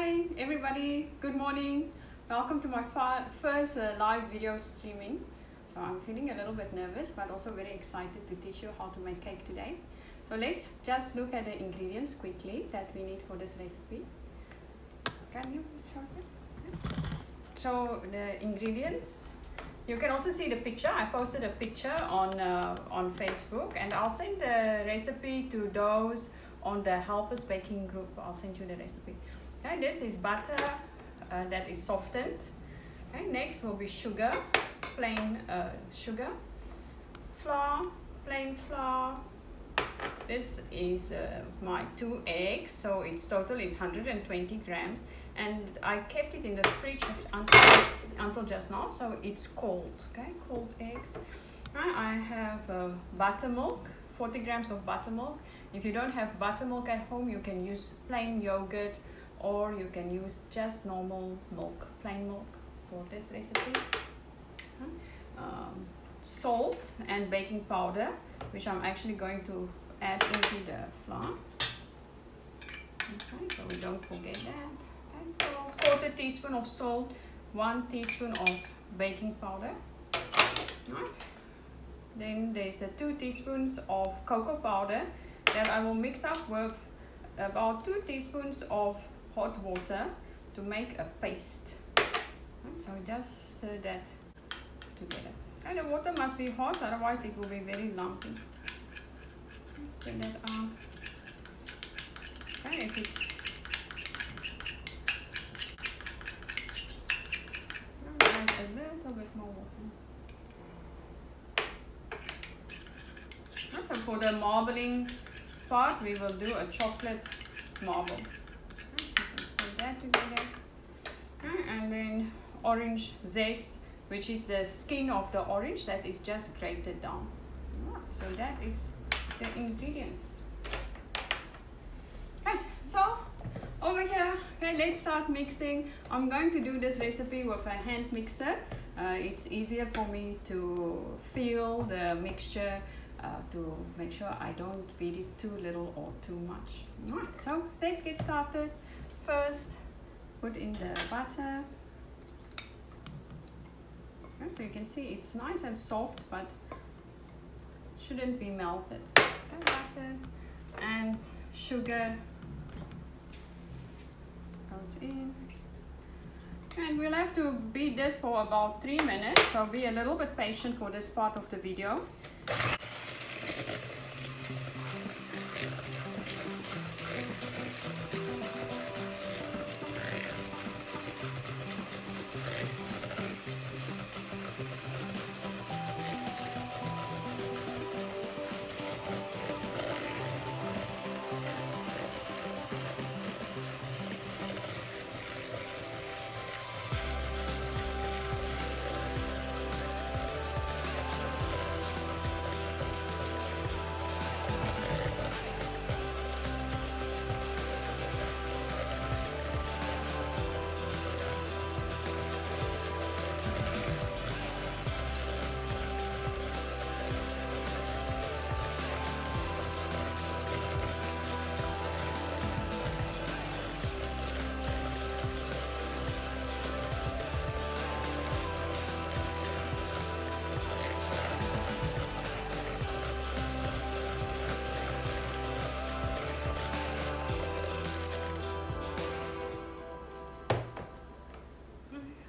Hi everybody, good morning. Welcome to my first live video streaming. So I'm feeling a little bit nervous but also very excited to teach you how to make cake today. So let's just look at the ingredients quickly that we need for this recipe. Can you show it? So the ingredients, you can also see the picture. I posted a picture on Facebook, and I'll send the recipe to those on the Helpers Baking group. I'll send you the recipe. Okay, this is butter that is softened. Okay, next will be sugar, plain sugar, flour, plain flour. This is my 2 eggs, so its total is 120 grams, and I kept it in the fridge until just now, so it's cold. Okay, cold eggs. I have buttermilk, 40 grams of buttermilk. If you don't have buttermilk at home, you can use plain yogurt, or you can use just normal milk, plain milk for this recipe. Salt and baking powder, which I'm actually going to add into the flour. Okay, so we don't forget that. Okay, salt, quarter teaspoon of salt, 1 teaspoon of baking powder. Right. Then there's 2 teaspoons of cocoa powder that I will mix up with about 2 teaspoons of hot water to make a paste. Right, so just stir that together. And the water must be hot, otherwise it will be very lumpy. Stir that out. Okay, if it's add a little bit more water. So for the marbling part, we will do a chocolate marble. So you can stir that together. And then orange zest, which is the skin of the orange that is just grated down. So that is the ingredients. Okay, so over here, okay, let's start mixing. I'm going to do this recipe with a hand mixer. It's easier for me to feel the mixture, to make sure I don't beat it too little or too much. Alright, so let's get started. First, put in the butter. Okay, so you can see it's nice and soft, but shouldn't be melted. Okay, butter and sugar goes in. And we'll have to beat this for about 3 minutes, so be a little bit patient for this part of the video.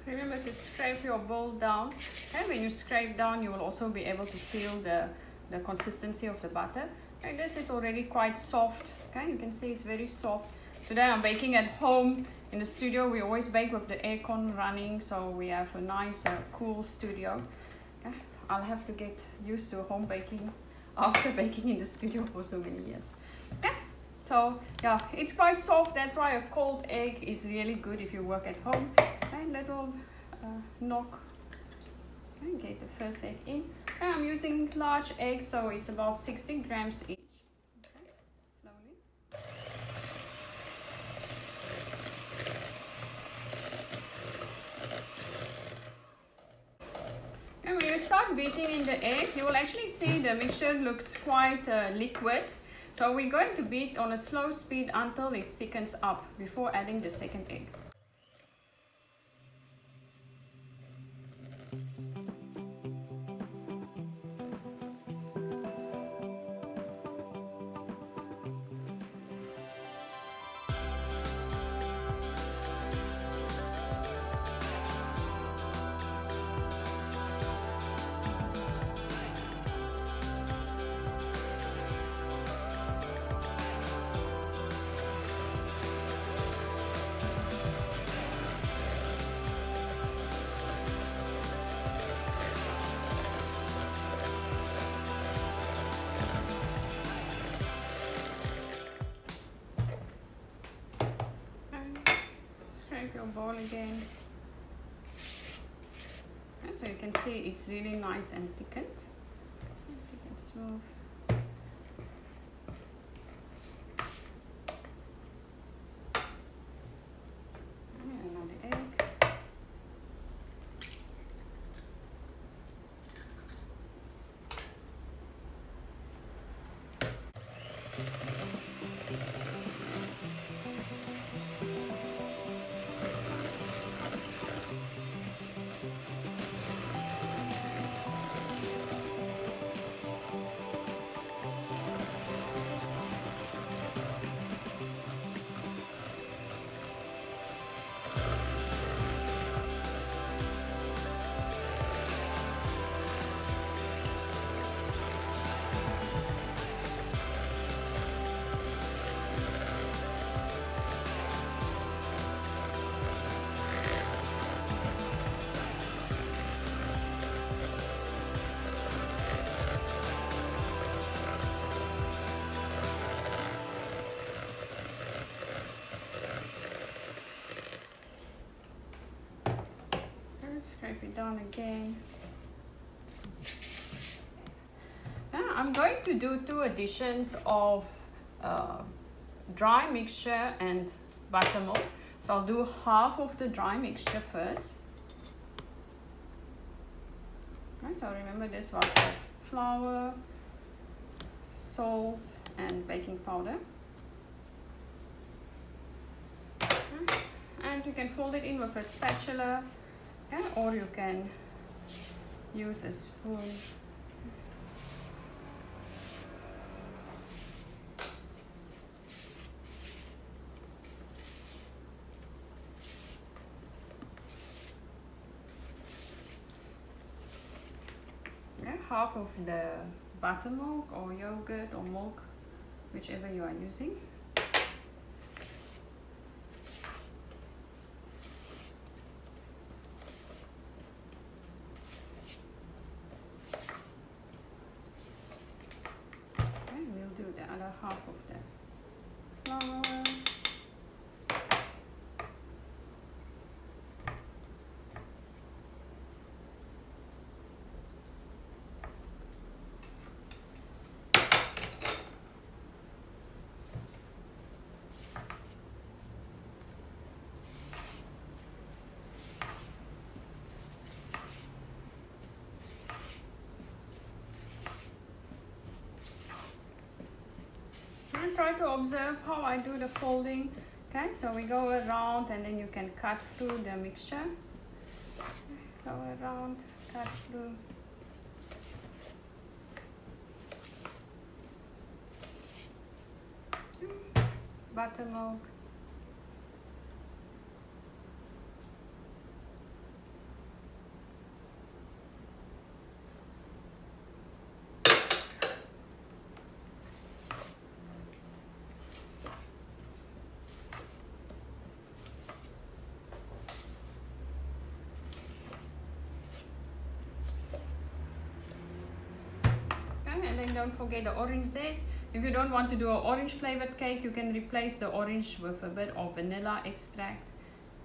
Remember to scrape your bowl down, and when you scrape down, you will also be able to feel the consistency of the butter. And this is already quite soft. Okay, you can see it's very soft. Today I'm baking at home. In the studio, we always bake with the aircon running, so we have a nice cool studio. Okay? I'll have to get used to home baking after baking in the studio for so many years. Okay? So yeah, it's quite soft. That's why a cold egg is really good if you work at home. Okay, little knock. Okay, get the first egg in. And I'm using large eggs, so it's about 16 grams each. Okay, slowly. And when you start beating in the egg, you will actually see the mixture looks quite liquid. So we're going to beat on a slow speed until it thickens up before adding the second egg. Scrape your bowl again. And so you can see it's really nice and thickened. Thick and smooth. And another egg. Scrape it down again. Now I'm going to do 2 additions of dry mixture and buttermilk. So I'll do half of the dry mixture first. Okay, so remember this was the flour, salt and baking powder. Okay. And you can fold it in with a spatula. Yeah, or you can use a spoon. Yeah, half of the buttermilk or yogurt or milk, whichever you are using. Half of the flour. Try to observe how I do the folding. Okay, so we go around and then you can cut through the mixture. Go around, cut through. Buttermilk. And then don't forget the orange zest. If you don't want to do an orange flavored cake, you can replace the orange with a bit of vanilla extract,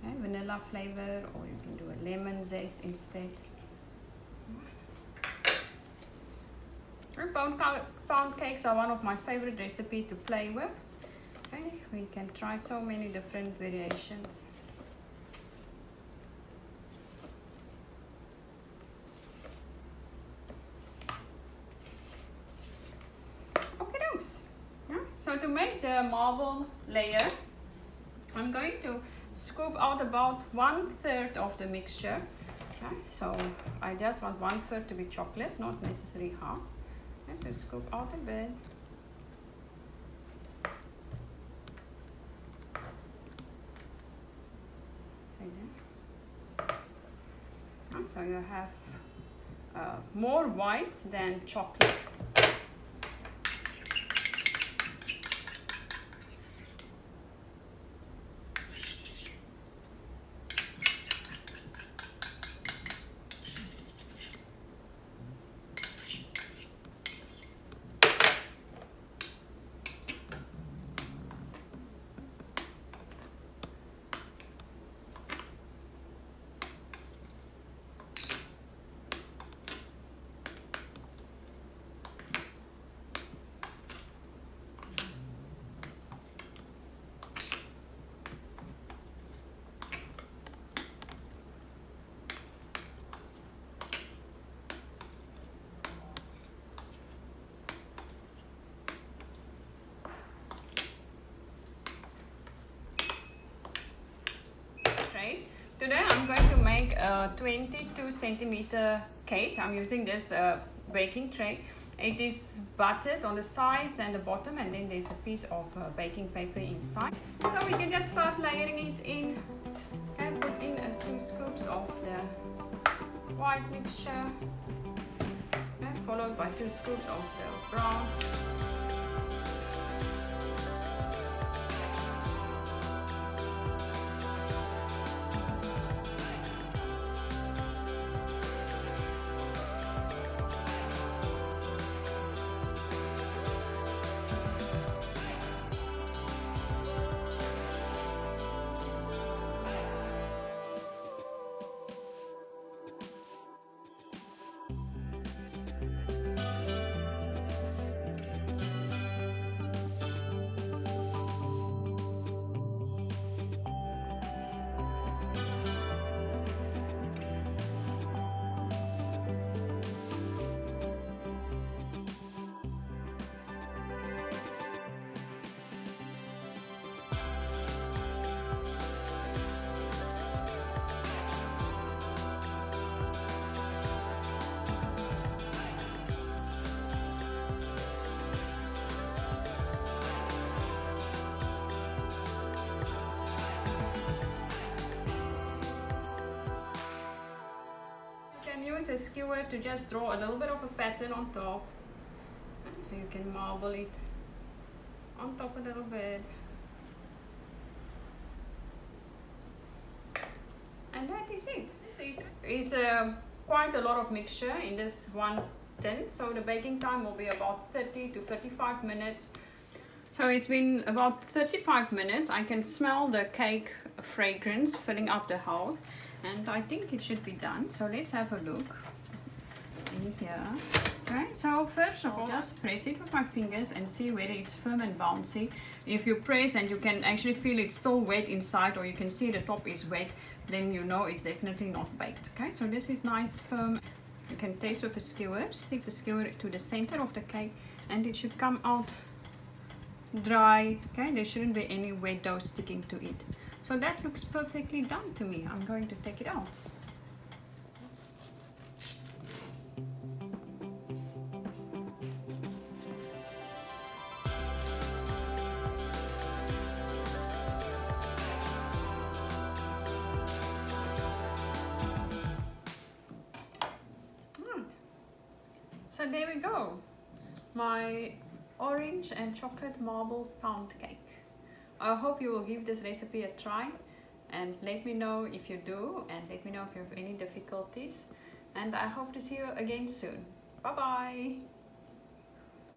okay, vanilla flavor, or you can do a lemon zest instead. Pound cakes are one of my favorite recipes to play with. Okay, we can try so many different variations. So to make the marble layer, I'm going to scoop out about 1/3 of the mixture. Okay, so I just want 1/3 to be chocolate, not necessarily half. Okay, so scoop out a bit. So you have more whites than chocolate. Today I'm going to make a 22 centimeter cake. I'm using this baking tray. It is buttered on the sides and the bottom, and then there's a piece of baking paper inside. So we can just start layering it in. Okay, put in 2 scoops of the white mixture, okay, followed by 2 scoops of the brown. Use a skewer to just draw a little bit of a pattern on top, so you can marble it on top a little bit, and that is it. This is quite a lot of mixture in this one tin, so the baking time will be about 30 to 35 minutes. So it's been about 35 minutes. I can smell the cake fragrance filling up the house, and I think it should be done. So let's have a look in here. Okay, so first of all, just press it with my fingers and see whether it's firm and bouncy. If you press and you can actually feel it's still wet inside, or you can see the top is wet, then you know it's definitely not baked. Okay, so this is nice, firm. You can taste with a skewer. Stick the skewer to the center of the cake, and it should come out dry. Okay, there shouldn't be any wet dough sticking to it. So that looks perfectly done to me. I'm going to take it out. So there we go, my orange and chocolate marble pound cake. I hope you will give this recipe a try, and let me know if you do, and let me know if you have any difficulties, and I hope to see you again soon. Bye bye.